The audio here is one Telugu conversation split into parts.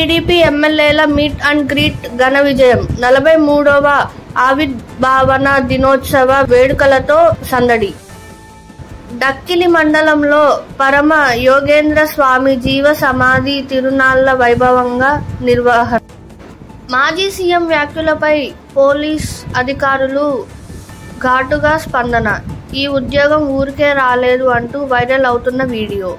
టీడీపీ ఎమ్మెల్యేల మీట్ అండ్ గ్రీట్ ఘన విజయం. 43వ ఆవిర్భావన దినోత్సవ వేడుకలతో సందడి. డక్కిలి మండలంలో పరమ యోగేంద్ర స్వామి జీవ సమాధి తిరునాళ్ల వైభవంగా నిర్వహణ. మాజీ సీఎం వ్యాఖ్యలపై పోలీస్ అధికారులు ఘాటుగా స్పందన. ఈ ఉద్యోగం ఊరికే రాలేదు అంటూ వైరల్ అవుతున్న వీడియో.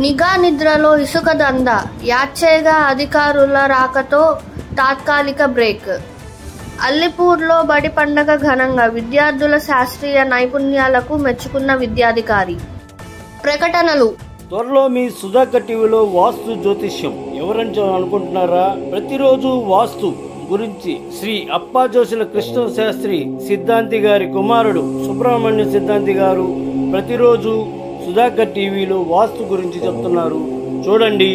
నిఘా నిద్రలో ఇసుక దందా. యాచ్చేగా అధికారుల రాకతో తాత్కాలిక బ్రేక్. అల్లిపూర్లో బడి పండగ ఘనంగా. విద్యార్థుల శాస్త్రీయ నైపుణ్యాలకు మెచ్చుకున్న విద్యాధికారి. ప్రకటనలు. త్వరలో మీ సుధాకర్ టీవీలో వాస్తు జ్యోతిష్యం. ఎవరని అనుకుంటున్నారా? ప్రతిరోజు వాస్తు గురించి శ్రీ అప్పాజోసుల కృష్ణ శాస్త్రి సిద్ధాంతి గారి కుమారుడు సుబ్రహ్మణ్య సిద్ధాంతి గారు ప్రతిరోజు సుధాకర్ టీవీలో వాస్తు గురించి చెప్తున్నారు. చూడండి,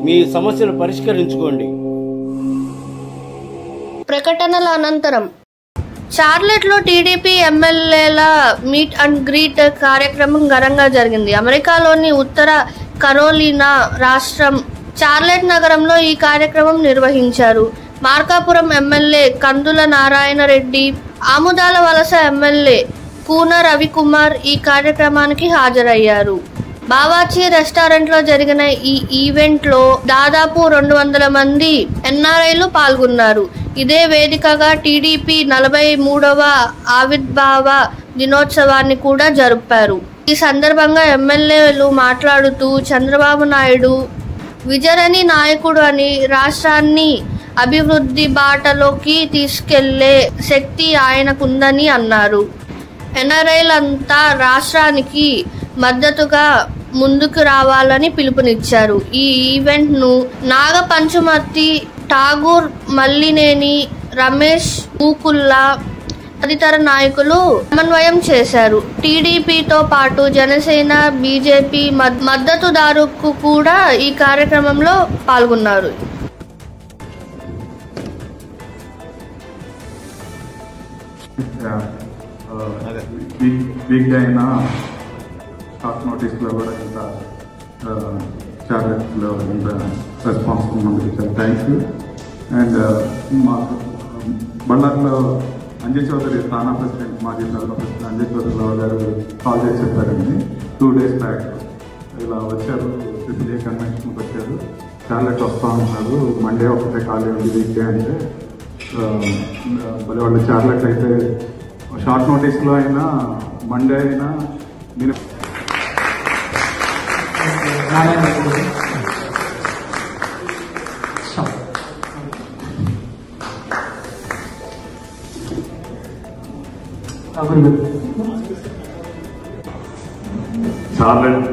మీ సమస్యలు పరిష్కరించుకోండి. ప్రకటనల అనంతరం చార్లెట్లో టీడీపీ ఎమ్మెల్యేల మీట్ అండ్ గ్రీట్ కార్యక్రమం ఘనంగా జరిగింది. అమెరికాలోని ఉత్తర కరోలినా రాష్ట్రం చార్లెట్ నగరంలో ఈ కార్యక్రమం నిర్వహించారు. మార్కాపురం ఎమ్మెల్యే కందుల నారాయణ రెడ్డి, ఆముదాల వలస ఎమ్మెల్యే కూన రవికుమార్ ఈ కార్యక్రమానికి హాజరయ్యారు. బావాచి రెస్టారెంట్లో జరిగిన ఈ ఈవెంట్లో దాదాపు 200 మంది ఎన్ఆర్ఐలు పాల్గొన్నారు. ఇదే వేదికగా టీడీపీ 43వ ఆవిర్భావ దినోత్సవాన్ని కూడా జరిపారు. ఈ సందర్భంగా ఎమ్మెల్యేలు మాట్లాడుతూ చంద్రబాబు నాయుడు విజనరీ నాయకుడు అని, రాష్ట్రాన్ని అభివృద్ధి బాటలోకి తీసుకెళ్లే శక్తి ఆయనకుందని అన్నారు. ఎన్ఆర్ఐలంతా రాష్ట్రానికి మద్దతుగా ముందుకు రావాలని పిలుపునిచ్చారు. ఈ ఈవెంట్ ను నాగ పంచుమర్తి, ఠాగూర్, మల్లినేని, రమేష్ పూకుల్లా తదితర నాయకులు సమన్వయం చేశారు. టీడీపీతో పాటు జనసేన, బీజేపీ మద్దతుదారుకు కూడా ఈ కార్యక్రమంలో పాల్గొన్నారు. వీక్ అయినా షార్ట్ నోటీస్లో కూడా ఇంత చార్లెట్లో ఇంత రెస్పాన్స్ ఉన్నందుకు చాలా థ్యాంక్స్. అండ్ మాకు బండార్లో అంజయ్ చౌదరి స్థానా ప్రెసిడెంట్, మాజీ స్థానా ప్రెసిడెంట్ అంజయ్ చౌదరి గారు కాల్ చేసి చెప్పారండి 2 days బ్యాక్. ఇలా వచ్చారు, ట్రిపుల్ కన్వెన్షన్కి వచ్చారు, చార్లెట్ వస్తూ ఉన్నారు, మండే ఒకటే ఖాళీ ఉంది వీక్ డే అంటే. మరి వాళ్ళు చార్లెట్ అయితే షార్ట్ నోటీస్లో అయినా మండే అయినా నేను చార్లెట్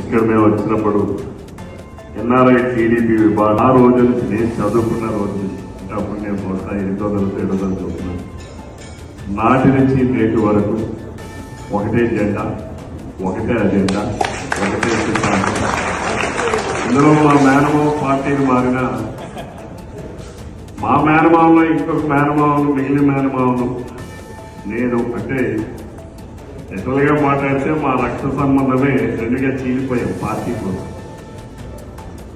ఇక్కడ మేము వచ్చినప్పుడు ఎన్ఆర్ఐ టీడీపీ విభాగం ఆ రోజు నుంచి నేను చదువుకున్న రోజు నుంచి అప్పుడు నేను మొత్తం 800 చదువుకున్నాను. నాటి నుంచి నేటి వరకు ఒకటే జెండా, ఒకటే అజెండా, ఒకటే సిద్ధాంతం. ఇందులో మా మేనమావ పార్టీలు మారినా మా మేనమావలో ఇంకొక మేనమావను, మిగిలిన మేనమావను నేను అంటే ఎట్లుగా మాట్లాడితే మా రక్త సంబంధమే రెండుగా చీలిపోయాం. పార్టీ కోసం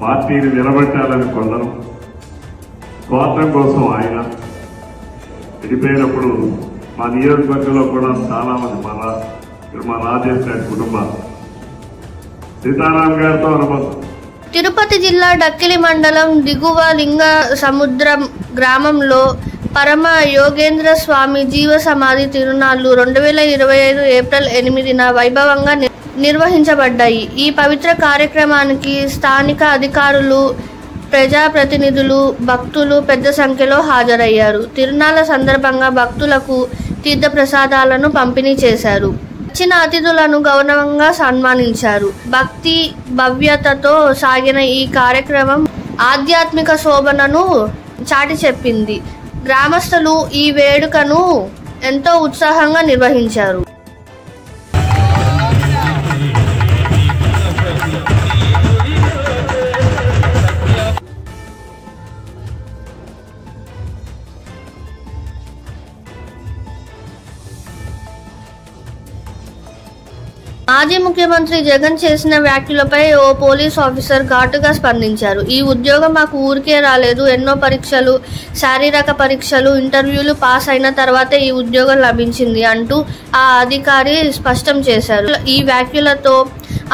పార్టీని నిలబెట్టాలని కొందరు, స్వార్థం కోసం ఆయన. విడిపోయినప్పుడు మా నియోజకవర్గంలో కూడా చాలా మంది మా రాజేష్ గారి కుటుంబాలు సీతారాం గారితో అనుబంధం. తిరుపతి జిల్లా డక్కిలి మండలం దిగువ లింగ సముద్రం గ్రామంలో పరమ యోగేంద్ర స్వామి జీవ సమాధి తిరునాళ్లు 2025 ఏప్రిల్ 8న వైభవంగా నిర్వహించబడ్డాయి. ఈ పవిత్ర కార్యక్రమానికి స్థానిక అధికారులు, ప్రజాప్రతినిధులు, భక్తులు పెద్ద సంఖ్యలో హాజరయ్యారు. తిరునాళ్ల సందర్భంగా భక్తులకు తీర్థ ప్రసాదాలను పంపిణీ చేశారు. వచ్చిన అతిథులను గౌరవంగా సన్మానించారు. భక్తి భవ్యతతో సాగిన ఈ కార్యక్రమం ఆధ్యాత్మిక శోభనను చాటి చెప్పింది. గ్రామస్తులు ఈ వేడుకను ఎంతో ఉత్సాహంగా నిర్వహించారు. మాజీ ముఖ్యమంత్రి జగన్ చేసిన వ్యాఖ్యలపై ఓ పోలీస్ ఆఫీసర్ ఘాటుగా స్పందించారు. ఈ ఉద్యోగం మాకు ఊరికే రాలేదు. ఎన్నో పరీక్షలు, శారీరక పరీక్షలు, ఇంటర్వ్యూలు పాస్ అయిన తర్వాతే ఈ ఉద్యోగం లభించింది అంటూ ఆ అధికారి స్పష్టం చేశారు. ఈ వ్యాఖ్యలతో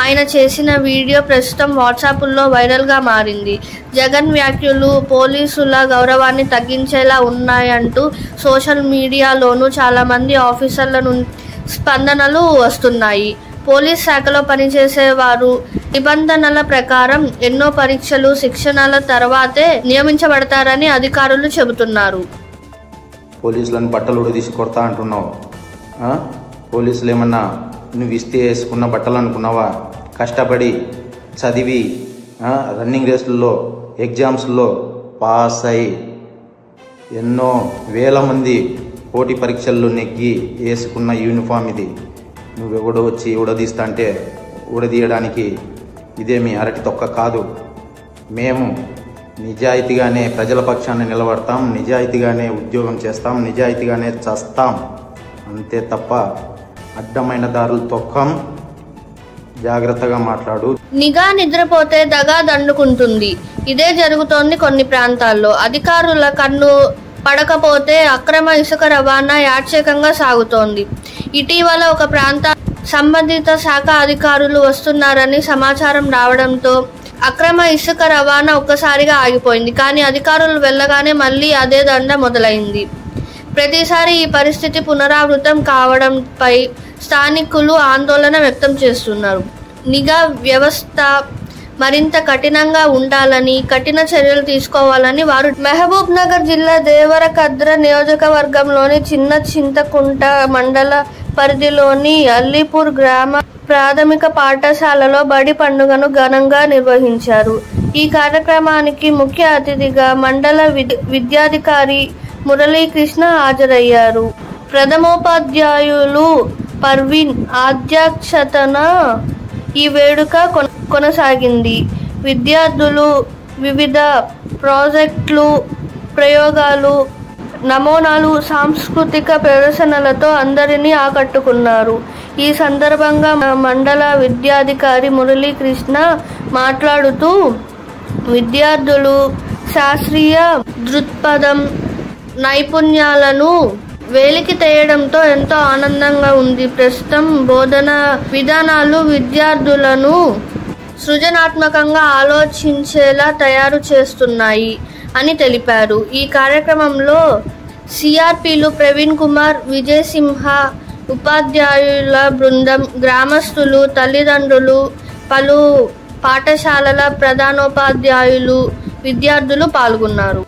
ఆయన చేసిన వీడియో ప్రస్తుతం వాట్సాప్లో వైరల్గా మారింది. జగన్ వ్యాఖ్యలు పోలీసుల గౌరవాన్ని తగ్గించేలా ఉన్నాయంటూ సోషల్ మీడియాలోనూ చాలా మంది ఆఫీసర్ల నుండి స్పందనలు వస్తున్నాయి. పోలీస్ శాఖలో పనిచేసే వారు నిబంధనల ప్రకారం ఎన్నో పరీక్షలు, శిక్షణల తర్వాతే నియమించబడతారని అధికారులు చెబుతున్నారు. పోలీసులను బట్టలు తీసి కొడతా అంటున్నావు. పోలీసులు ఏమన్నా నువ్వు ఇస్తే వేసుకున్న బట్టలు అనుకున్నావా? కష్టపడి చదివి రన్నింగ్ రేసుల్లో, ఎగ్జామ్స్లో పాస్ అయి ఎన్నో వేల మంది పోటీ పరీక్షల్లో నెగ్గి వేసుకున్న యూనిఫామ్ ఇది. నువ్వెవడో వచ్చి ఉడదీస్తా అంటే ఉడదీయడానికి ఇదేమి అరటి తొక్క కాదు. మేము నిజాయితీగానే ప్రజల పక్షాన్ని నిలబడతాం, నిజాయితీగానే ఉద్యోగం చేస్తాం, నిజాయితీగానే చస్తాం. అంతే తప్ప అడ్డమైన దారులు తొక్కం. జాగ్రత్తగా మాట్లాడు. నిఘా నిద్రపోతే దగా దండుకుంటుంది. ఇదే జరుగుతోంది కొన్ని ప్రాంతాల్లో. అధికారుల కన్ను పడకపోతే అక్రమ ఇసుక రవాణా యాత్రికంగా సాగుతోంది. ఇటీవల ఒక ప్రాంత సంబంధిత శాఖ అధికారులు వస్తున్నారని సమాచారం రావడంతో అక్రమ ఇసుక రవాణా ఒక్కసారిగా ఆగిపోయింది. కానీ అధికారులు వెళ్ళగానే మళ్ళీ అదే దండ మొదలైంది. ప్రతిసారి ఈ పరిస్థితి పునరావృతం కావడంపై స్థానికులు ఆందోళన వ్యక్తం చేస్తున్నారు. నిఘా వ్యవస్థ మరింత కఠినంగా ఉండాలని, కఠిన చర్యలు తీసుకోవాలని వారు మహబూబ్ నగర్ జిల్లా దేవరకద్ర నియోజకవర్గంలోని చిన్న చింతకుంట మండల పరిధిలోని అల్లీపూర్ గ్రామ ప్రాథమిక పాఠశాలలో బడి పండుగను ఘనంగా నిర్వహించారు. ఈ కార్యక్రమానికి ముఖ్య అతిథిగా మండల విద్యాధికారి మురళీకృష్ణ హాజరయ్యారు. ప్రథమోపాధ్యాయులు పర్వీన్ అధ్యక్షతన ఈ వేడుక కొనసాగింది. విద్యార్థులు వివిధ ప్రాజెక్టులు, ప్రయోగాలు, నమూనాలు, సాంస్కృతిక ప్రదర్శనలతో అందరినీ ఆకట్టుకున్నారు. ఈ సందర్భంగా మండల విద్యాధికారి మురళీకృష్ణ మాట్లాడుతూ విద్యార్థులు శాస్త్రీయ దృక్పథం, నైపుణ్యాలను వేలికి తేయడంతో ఎంతో ఆనందంగా ఉంది. ప్రస్తుతం బోధన విధానాలు విద్యార్థులను సృజనాత్మకంగా ఆలోచించేలా తయారు చేస్తున్నాయి అని తెలిపారు. ఈ కార్యక్రమంలో సిఆర్పిలు ప్రవీణ్ కుమార్, విజయ్ సింహ, ఉపాధ్యాయుల బృందం, గ్రామస్తులు, తల్లిదండ్రులు, పలు పాఠశాలల ప్రధానోపాధ్యాయులు, విద్యార్థులు పాల్గొన్నారు.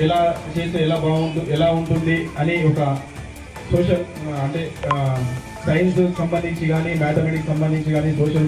ఎలా చేస్తే ఎలా ఉంటుంది అని ఒక సోషల్ అంటే సైన్స్ సంబంధించి కానీ, మ్యాథమెటిక్స్ సంబంధించి కానీ, సోషల్